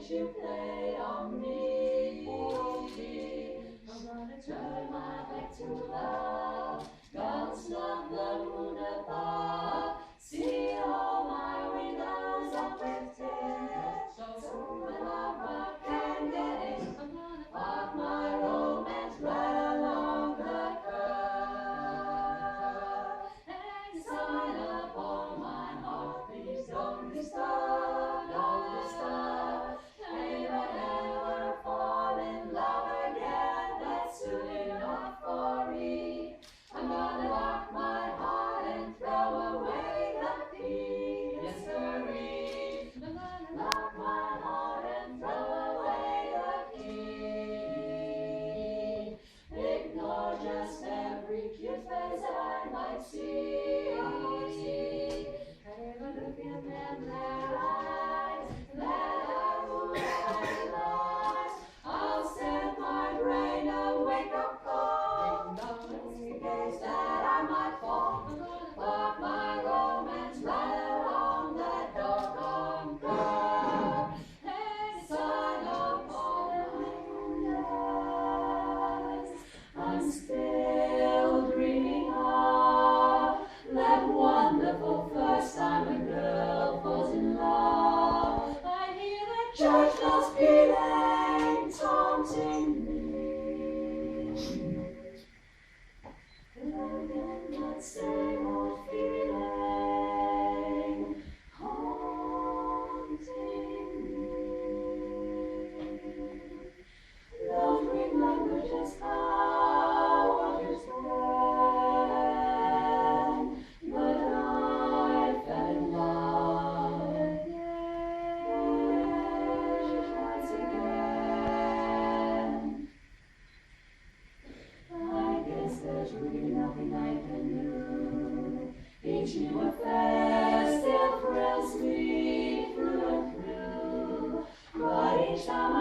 wish you played on me, for me. I'm gonna turn my back to love, gonna snub the moon above, see all my windows up with tears, so that I can get in. I'm gonna park my romance right along the curb, and sign up on my heart, please don't disturb, don't disturb. If I ever fall in love again, that's soon enough for me. I'm gonna lock my heart and throw away the key. Yes, sirree. I'm gonna lock my heart and throw away the key. Ignore just every cute face I might see. Have a look in their eyes, that I would analyze. I'll set my brain a wake-up call, just in case that I might fall. I'm gonna park my romance right along that doggone curb, and sign up all my windows. I'm still dreaming of that wonderful first time a girl falls in love. I hear the church bells pealing, taunting me, and again that same old feeling haunting me. Don't remember just how others went, but I fell in love again, once again. I guess there's really nothing I can do. Each new affair still thrills me through and through, but each time I